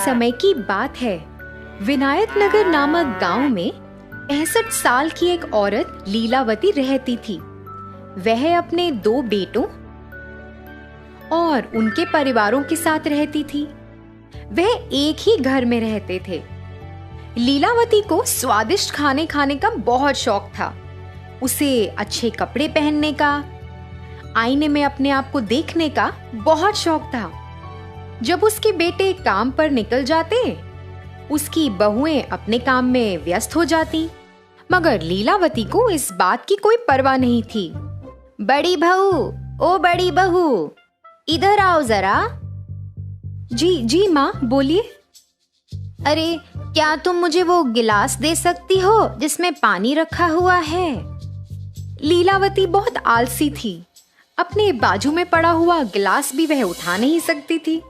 समय की बात है। विनायक नगर नामक गांव में 65 साल की एक औरत लीलावती रहती थी। वह अपने 2 बेटों और उनके परिवारों के साथ रहती थी। वह एक ही घर में रहते थे। लीलावती को स्वादिष्ट खाने खाने का बहुत शौक था। उसे अच्छे कपड़े पहनने का, आईने में अपने आप को देखने का बहुत शौक था। जब उसके बेटे काम पर निकल जाते, उसकी बहुएं अपने काम में व्यस्त हो जाती, मगर लीलावती को इस बात की कोई परवाह नहीं थी। बड़ी बहू, ओ बड़ी बहू, इधर आओ जरा। जी माँ, बोलिए। अरे, क्या तुम मुझे वो गिलास दे सकती हो जिसमें पानी रखा हुआ है? लीलावती बहुत आलसी थी। अपने बाजू में पड़ा हुआ गिलास भी वह उठा नहीं सकती थी।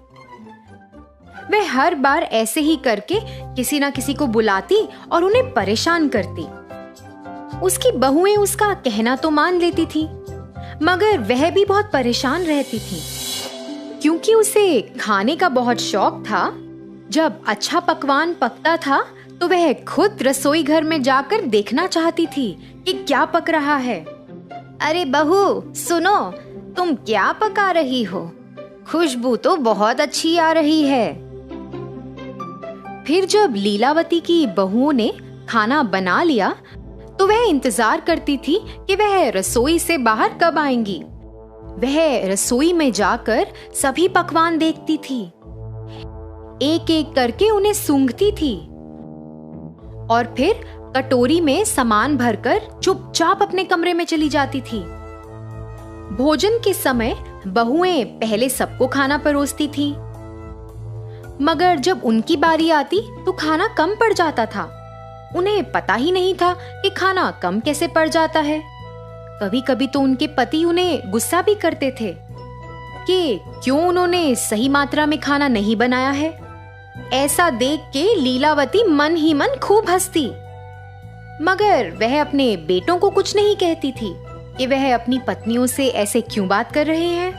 वह हर बार ऐसे ही करके किसी ना किसी को बुलाती और उन्हें परेशान करती। उसकी बहुएं उसका कहना तो मान लेती थी, मगर वह भी बहुत परेशान रहती थी, क्योंकि उसे खाने का बहुत शौक था। जब अच्छा पकवान पकता था तो वह खुद रसोई घर में जाकर देखना चाहती थी कि क्या पक रहा है। अरे बहू, सुनो, तुम क्या पका रही हो? खुशबू तो बहुत अच्छी आ रही है। फिर जब लीलावती की बहुओं ने खाना बना लिया तो वह इंतजार करती थी कि वह रसोई से बाहर कब आएंगी। वह रसोई में जाकर सभी पकवान देखती थी, एक एक करके उन्हें सूंघती थी और फिर कटोरी में सामान भरकर चुपचाप अपने कमरे में चली जाती थी। भोजन के समय बहुएं पहले सबको खाना परोसती थी, मगर जब उनकी बारी आती तो खाना कम पड़ जाता था। उन्हें पता ही नहीं था कि खाना कम कैसे पड़ जाता है। कभी कभी तो उनके पति उन्हें गुस्सा भी करते थे कि क्यों उन्होंने सही मात्रा में खाना नहीं बनाया है। ऐसा देख के लीलावती मन ही मन खूब हंसती, मगर वह अपने बेटों को कुछ नहीं कहती थी कि वह अपनी पत्नियों से ऐसे क्यों बात कर रहे हैं।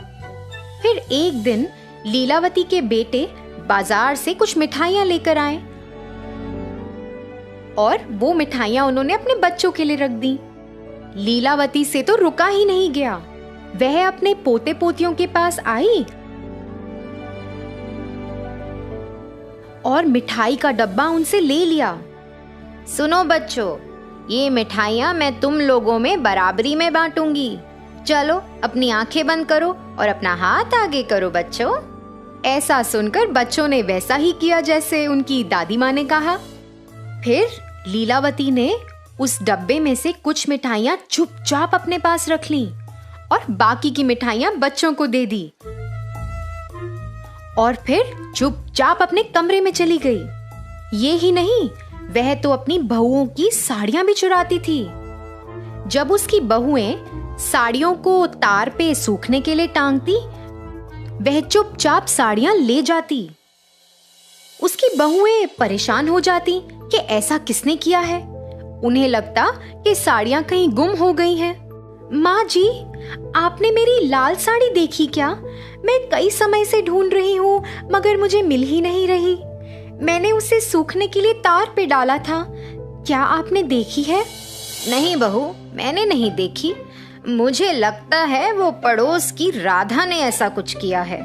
फिर एक दिन लीलावती के बेटे बाजार से कुछ मिठाइयां लेकर आए और वो मिठाइयां उन्होंने अपने बच्चों के लिए रख दी। लीलावती से तो रुका ही नहीं गया। वह अपने पोते पोतियों के पास आई और मिठाई का डब्बा उनसे ले लिया। सुनो बच्चों, ये मिठाइयाँ मैं तुम लोगों में बराबरी में बांटूंगी। चलो अपनी आंखें बंद करो और अपना हाथ आगे करो बच्चों। ऐसा सुनकर बच्चों ने वैसा ही किया जैसे उनकी दादी माँ ने कहा। फिर लीलावती ने उस डब्बे में से कुछ मिठाइयाँ चुपचाप अपने पास रख लीं और बाकी की मिठाइयाँ बच्चों को दे दी और फिर चुपचाप अपने कमरे में चली गई। ये ही नहीं, वह तो अपनी बहुओं की साड़ियां भी चुराती थी। जब उसकी बहुएं साड़ियों को तार पे सूखने के लिए टांगती, वह चुपचाप साड़ियां ले जाती। उसकी बहुएं परेशान हो जाती कि ऐसा किसने किया है। उन्हें लगता कि साड़ियां कहीं गुम हो गई हैं। माँ जी, आपने मेरी लाल साड़ी देखी क्या? मैं कई समय से ढूंढ रही हूँ, मगर मुझे मिल ही नहीं रही। मैंने उसे सूखने के लिए तार पे डाला था। क्या आपने देखी है? नहीं बहू, मैंने नहीं देखी। मुझे लगता है वो पड़ोस की राधा ने ऐसा कुछ किया है।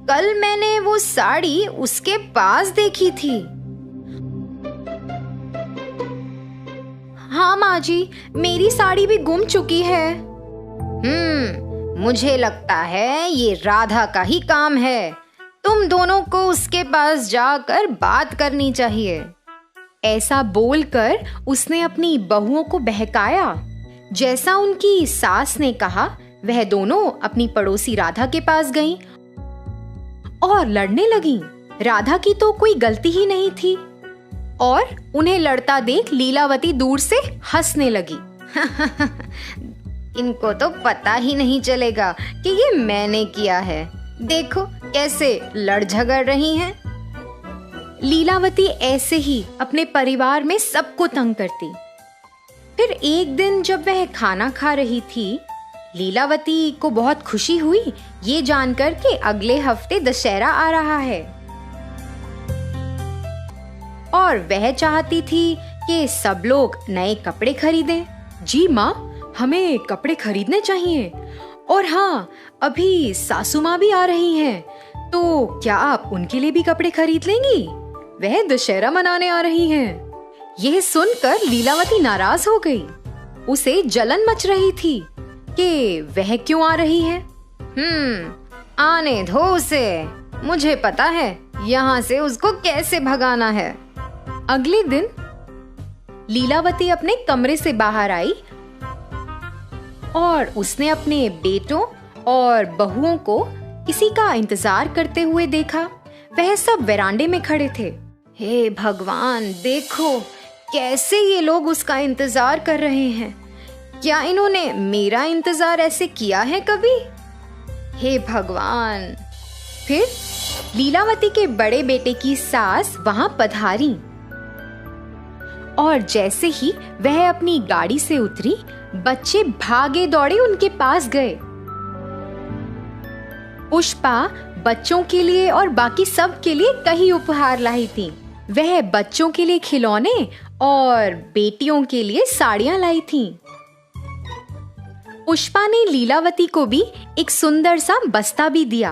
कल मैंने वो साड़ी उसके पास देखी थी। हाँ माँ जी, मेरी साड़ी भी गुम चुकी है। मुझे लगता है ये राधा का ही काम है। तुम दोनों को उसके पास जाकर बात करनी चाहिए। ऐसा बोलकर उसने अपनी बहुओं को बहकाया। जैसा उनकी सास ने कहा, वह दोनों अपनी पड़ोसी राधा के पास गईं और लड़ने लगीं। राधा की तो कोई गलती ही नहीं थी और उन्हें लड़ता देख लीलावती दूर से हंसने लगी। इनको तो पता ही नहीं चलेगा कि ये मैंने किया है। देखो कैसे लड़ झगड़ रही हैं। लीलावती ऐसे ही अपने परिवार में सबको तंग करती। फिर एक दिन जब वह खाना खा रही थी, लीलावती को बहुत खुशी हुई ये जानकर कि अगले हफ्ते दशहरा आ रहा है। और वह चाहती थी कि सब लोग नए कपड़े खरीदें। जी माँ, हमें कपड़े खरीदने चाहिए। और हाँ, अभी सासू माँ भी आ रही हैं, तो क्या आप उनके लिए भी कपड़े खरीद लेंगी? वह दशहरा मनाने आ रही हैं। यह सुनकर लीलावती नाराज हो गई। उसे जलन मच रही थी कि वह क्यों आ रही है। आने दो उसे, मुझे पता है यहाँ से उसको कैसे भगाना है। अगले दिन लीलावती अपने कमरे से बाहर आई और उसने अपने बेटों और बहुओं को किसी का इंतजार करते हुए देखा। वह सब वरांडे में खड़े थे। हे भगवान, देखो कैसे ये लोग उसका इंतजार कर रहे हैं। क्या इन्होंने मेरा इंतजार ऐसे किया है कभी? हे भगवान। फिर लीलावती के बड़े बेटे की सास वहां पधारी और जैसे ही वह अपनी गाड़ी से उतरी, बच्चे भागे दौड़े उनके पास गए। पुष्पा बच्चों के लिए और बाकी सब के लिए कई उपहार लाई थी। वह बच्चों के लिए खिलौने और बेटियों के लिए साड़ियां लाई थी। पुष्पा ने लीलावती को भी एक सुंदर सा बस्ता भी दिया।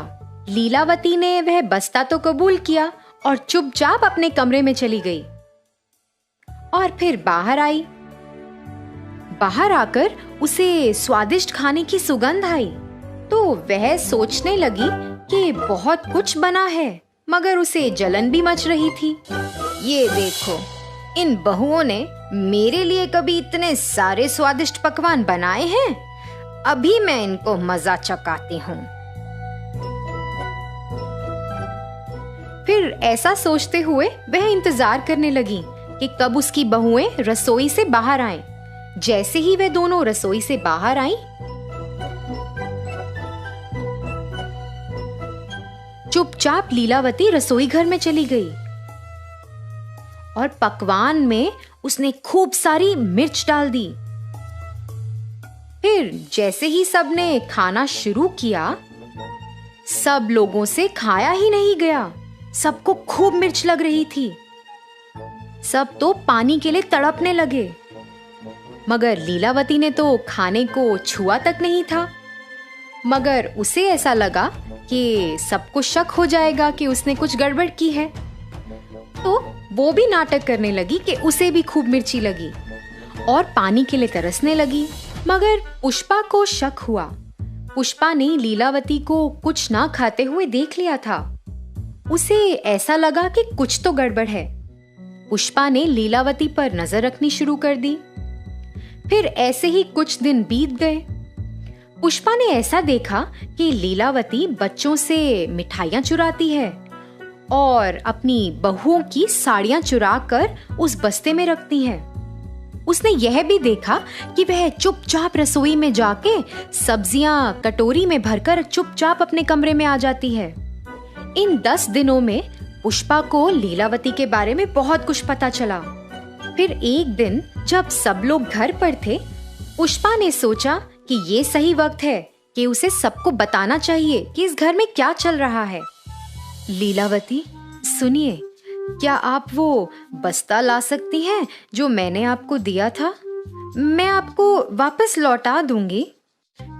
लीलावती ने वह बस्ता तो कबूल किया और चुपचाप अपने कमरे में चली गई और फिर बाहर आई। बाहर आकर उसे स्वादिष्ट खाने की सुगंध आई, तो वह सोचने लगी कि बहुत कुछ बना है, मगर उसे जलन भी मच रही थी। ये देखो, इन बहुओं ने मेरे लिए कभी इतने सारे स्वादिष्ट पकवान बनाए हैं। अभी मैं इनको मजा चखाती हूँ। फिर ऐसा सोचते हुए वह इंतजार करने लगी कि कब उसकी बहुएं रसोई से बाहर आएं। जैसे ही वे दोनों रसोई से बाहर आईं, चुपचाप लीलावती रसोई घर में चली गई और पकवान में उसने खूब सारी मिर्च डाल दी। फिर जैसे ही सबने खाना शुरू किया, सब लोगों से खाया ही नहीं गया। सबको खूब मिर्च लग रही थी। सब तो पानी के लिए तड़पने लगे, मगर लीलावती ने तो खाने को छुआ तक नहीं था। मगर उसे ऐसा लगा कि सबको शक हो जाएगा कि उसने कुछ गड़बड़ की है, तो वो भी नाटक करने लगी कि उसे भी खूब मिर्ची लगी और पानी के लिए तरसने लगी। मगर पुष्पा को शक हुआ। पुष्पा ने लीलावती को कुछ ना खाते हुए देख लिया था। उसे ऐसा लगा कि कुछ तो गड़बड़ है। पुष्पा ने लीलावती पर नजर रखनी शुरू कर दी। फिर ऐसे ही कुछ दिन बीत गए। पुष्पा ने ऐसा देखा कि लीलावती बच्चों से मिठाइयां चुराती है और अपनी बहुओं की साड़ियां चुरा कर उस बस्ते में रखती है। उसने यह भी देखा कि वह चुपचाप रसोई में जाके सब्जियां कटोरी में भरकर चुपचाप अपने कमरे में आ जाती है। इन 10 दिनों में पुष्पा को लीलावती के बारे में बहुत कुछ पता चला। फिर एक दिन जब सब लोग घर पर थे, पुष्पा ने सोचा कि ये सही वक्त है कि उसे सबको बताना चाहिए कि इस घर में क्या चल रहा है। लीलावती, सुनिए, क्या आप वो बस्ता ला सकती हैं जो मैंने आपको दिया था? मैं आपको वापस लौटा दूंगी।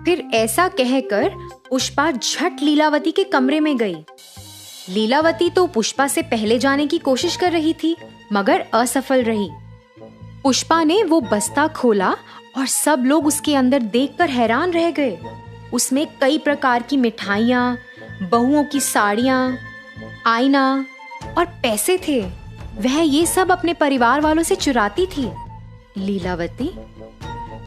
फिर ऐसा कहकर पुष्पा झट लीलावती के कमरे में गई। लीलावती तो पुष्पा से पहले जाने की कोशिश कर रही थी, मगर असफल रही। पुष्पा ने वो बस्ता खोला और सब लोग उसके अंदर देखकर हैरान रह गए। उसमें कई प्रकार की मिठाइयाँ, बहुओं की साड़ियाँ, आईना और पैसे थे। वह ये सब अपने परिवार वालों से चुराती थी। लीलावती,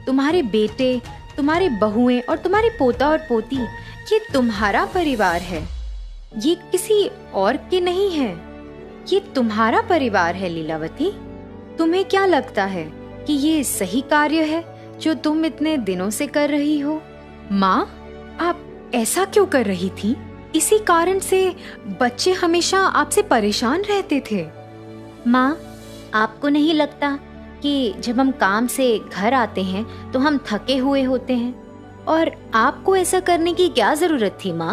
तुम्हारे बेटे, तुम्हारे बहुएं और तुम्हारे पोता और पोती, ये तुम्हारा परिवार है। ये किसी और के नहीं है। ये तुम्हारा परिवार है लीलावती। तुम्हें क्या लगता है कि ये सही कार्य है जो तुम इतने दिनों से कर रही हो? माँ, आप ऐसा क्यों कर रही थी? इसी कारण से बच्चे हमेशा आपसे परेशान रहते थे। माँ, आपको नहीं लगता कि जब हम काम से घर आते हैं तो हम थके हुए होते हैं, और आपको ऐसा करने की क्या जरूरत थी? माँ,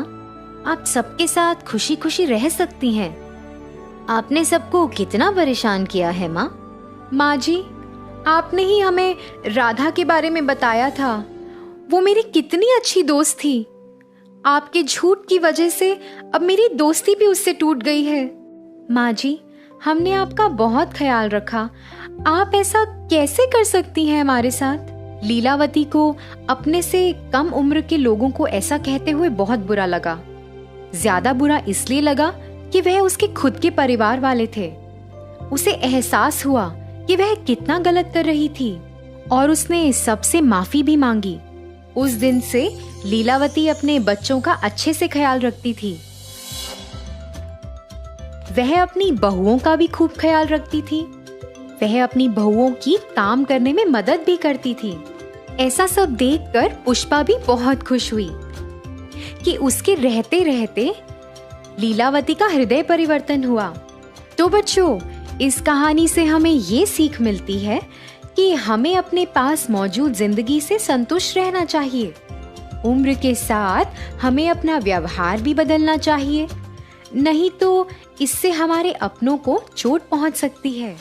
आप सबके साथ खुशी खुशी रह सकती हैं। आपने सबको कितना परेशान किया है माँ। माँ जी, आपने ही हमें राधा के बारे में बताया था। वो मेरी कितनी अच्छी दोस्त थी। आपके झूठ की वजह से अब मेरी दोस्ती भी उससे टूट गई है। माँ जी, हमने आपका बहुत ख्याल रखा। आप ऐसा कैसे कर सकती हैं हमारे साथ? लीलावती को अपने से कम उम्र के लोगों को ऐसा कहते हुए बहुत बुरा लगा। ज्यादा बुरा इसलिए लगा कि वह उसके खुद के परिवार वाले थे। उसे एहसास हुआ कि वह कितना गलत कर रही थी और उसने सबसे माफी भी मांगी। उस दिन से लीलावती अपने बच्चों का अच्छे से ख्याल रखती थी। वह अपनी बहुओं का भी खूब ख्याल रखती थी। वह अपनी बहुओं की काम करने में मदद भी करती थी। ऐसा सब देखकर पुष्पा भी बहुत खुश हुई कि उसके रहते रहते लीलावती का हृदय परिवर्तन हुआ। तो बच्चों, इस कहानी से हमें ये सीख मिलती है कि हमें अपने पास मौजूद जिंदगी से संतुष्ट रहना चाहिए। उम्र के साथ हमें अपना व्यवहार भी बदलना चाहिए, नहीं तो इससे हमारे अपनों को चोट पहुंच सकती है।